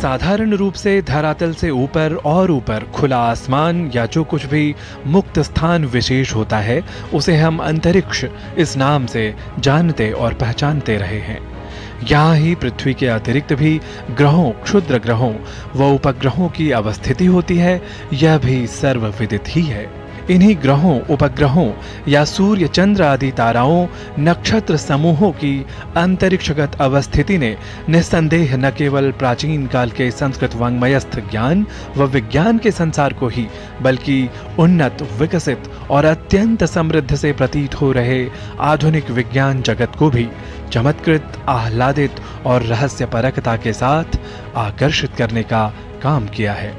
साधारण रूप से धरातल से ऊपर और ऊपर खुला आसमान या जो कुछ भी मुक्त स्थान विशेष होता है उसे हम अंतरिक्ष इस नाम से जानते और पहचानते रहे हैं। यहाँ ही पृथ्वी के अतिरिक्त भी ग्रहों, क्षुद्र ग्रहों व उपग्रहों की अवस्थिति होती है, यह भी सर्वविदित ही है। इन्हीं ग्रहों, उपग्रहों या सूर्य, चंद्र आदि ताराओं, नक्षत्र समूहों की अंतरिक्षगत अवस्थिति ने निस्संदेह न केवल प्राचीन काल के संस्कृत वाङ्मयस्थ ज्ञान व विज्ञान के संसार को ही, बल्कि उन्नत, विकसित और अत्यंत समृद्ध से प्रतीत हो रहे आधुनिक विज्ञान जगत को भी चमत्कृत, आह्लादित और रहस्यपरकता के साथ आकर्षित करने का काम किया है।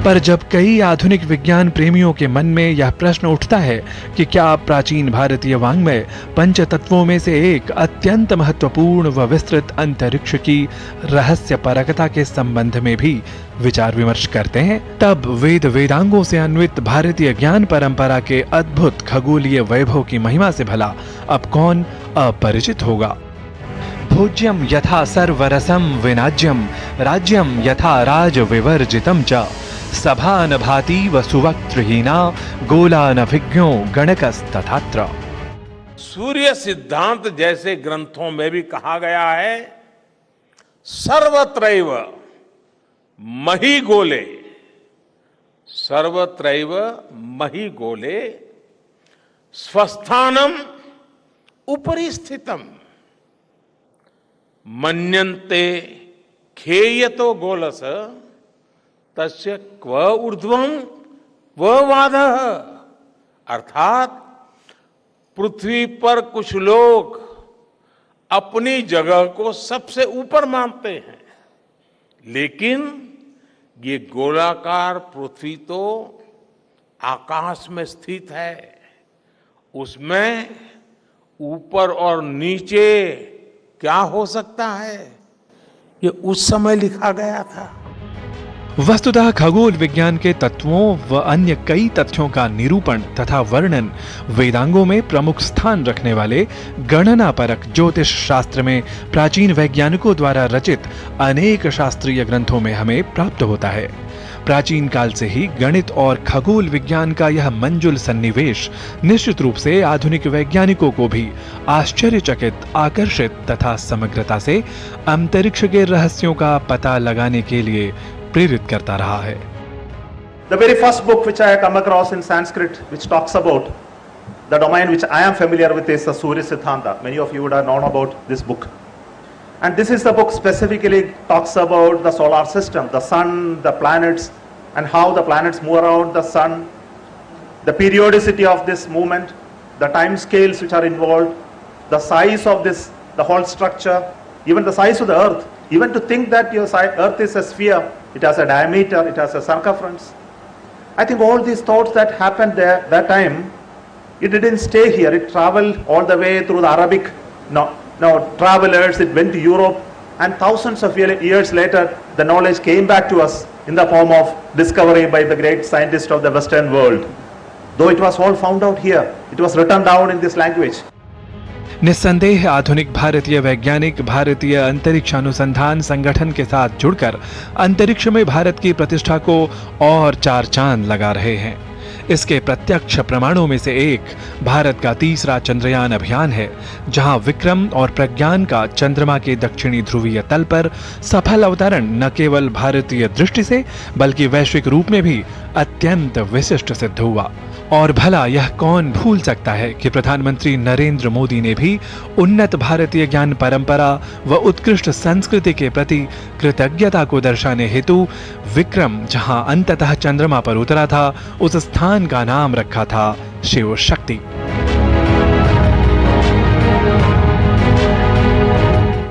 पर जब कई आधुनिक विज्ञान प्रेमियों के मन में यह प्रश्न उठता है कि क्या प्राचीन भारतीय वाङ्मय पंचतत्वों में से एक अत्यंत महत्वपूर्ण व विस्तृत अंतरिक्ष की रहस्यपरकता के संबंध में भी विचार विमर्श करते हैं, तब वेद वेदांगों से अन्वित भारतीय ज्ञान परंपरा के अद्भुत खगोलीय वैभव की महिमा से भला अब कौन अपरिचित होगा। भोज्यम यथा सर्वरसम विनाज्यम, राज्यम यथा राज विवर्जितम च, सभा न भाति व सुवक्त्रहीना, गोला न भिज्ञो गणकस्तथात्र। सूर्य सिद्धांत जैसे ग्रंथों में भी कहा गया है, सर्वत्रैव मही गोले, सर्वत्रैव मही गोले, स्वस्थानम उपरि स्थितम, मन्यन्ते खेयतो गोलस, तस्य क्व ऊर्ध्वं क्व वादः। अर्थात पृथ्वी पर कुछ लोग अपनी जगह को सबसे ऊपर मानते हैं, लेकिन ये गोलाकार पृथ्वी तो आकाश में स्थित है, उसमें ऊपर और नीचे क्या हो सकता है, ये उस समय लिखा गया था। वस्तुतः खगोल विज्ञान के तत्वों व अन्य कई तथ्यों का निरूपण तथा वर्णन वेदांगों में प्रमुख स्थान रखने वाले गणनापरक ज्योतिष शास्त्र में प्राचीन वैज्ञानिकों द्वारा रचित अनेक शास्त्रीय ग्रंथों में हमें प्राप्त होता है। प्राचीन काल से ही गणित और खगोल विज्ञान का यह मंजुल सन्निवेश निश्चित रूप से आधुनिक वैज्ञानिकों को भी आश्चर्यचकित, आकर्षित तथा समग्रता से अंतरिक्ष के रहस्यों का पता लगाने के लिए प्रेरित करता रहा है। The very first book which I come across in Sanskrit, which talks about the domain which I am familiar with, is the Surya Siddhanta. Many of you would have known about this book. And this is the book specifically talks about the solar system, the sun, the planets, and how the planets move around the sun, the periodicity of this movement, the time scales which are involved, the size of this, the whole structure, even the size of the earth. Even to think that your earth is a sphere, it has a diameter, it has a circumference. I think all these thoughts that happened there that time, it didn't stay here. It traveled all the way through the Arabic travelers. It went to Europe, and thousands of years later, the knowledge came back to us in the form of discovery by the great scientists of the Western world. Though it was all found out here, it was written down in this language. निस्संदेह आधुनिक भारतीय वैज्ञानिक भारतीय अंतरिक्ष अनुसंधान संगठन के साथ जुड़कर अंतरिक्ष में भारत की प्रतिष्ठा को और चार चांद लगा रहे हैं। इसके प्रत्यक्ष प्रमाणों में से एक भारत का तीसरा चंद्रयान अभियान है, जहां विक्रम और प्रज्ञान का चंद्रमा के दक्षिणी ध्रुवीय तल पर सफल अवतरण न केवल भारतीय दृष्टि से बल्कि वैश्विक रूप में भी अत्यंत विशिष्ट सिद्ध हुआ। और भला यह कौन भूल सकता है कि प्रधानमंत्री नरेंद्र मोदी ने भी उन्नत भारतीय ज्ञान परंपरा व उत्कृष्ट संस्कृति के प्रति कृतज्ञता को दर्शाने हेतु विक्रम, जहां अंततः चंद्रमा पर उतरा था, उस स्थान का नाम रखा था शिव शक्ति।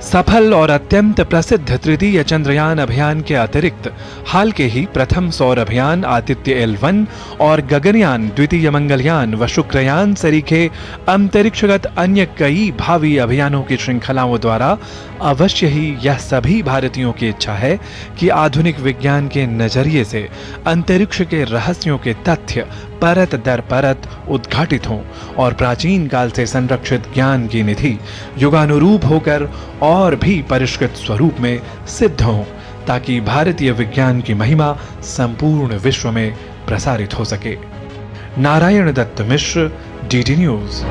सफल और अत्यंत प्रसिद्ध तृतीय चंद्रयान अभियान के अतिरिक्त हाल के ही प्रथम सौर अभियान आदित्य L1 और गगनयान, द्वितीय मंगलयान व शुक्रयान सरीखे अंतरिक्षगत अन्य कई भावी अभियानों की श्रृंखलाओं द्वारा अवश्य ही यह सभी भारतीयों की इच्छा है कि आधुनिक विज्ञान के नजरिए से अंतरिक्ष के रहस्यों के तथ्य परत दर परत उद्घाटित हों और प्राचीन काल से संरक्षित ज्ञान की निधि युगानुरूप होकर और भी परिष्कृत स्वरूप में सिद्ध हों, ताकि भारतीय विज्ञान की महिमा संपूर्ण विश्व में प्रसारित हो सके। नारायण दत्त मिश्र, डीडी न्यूज।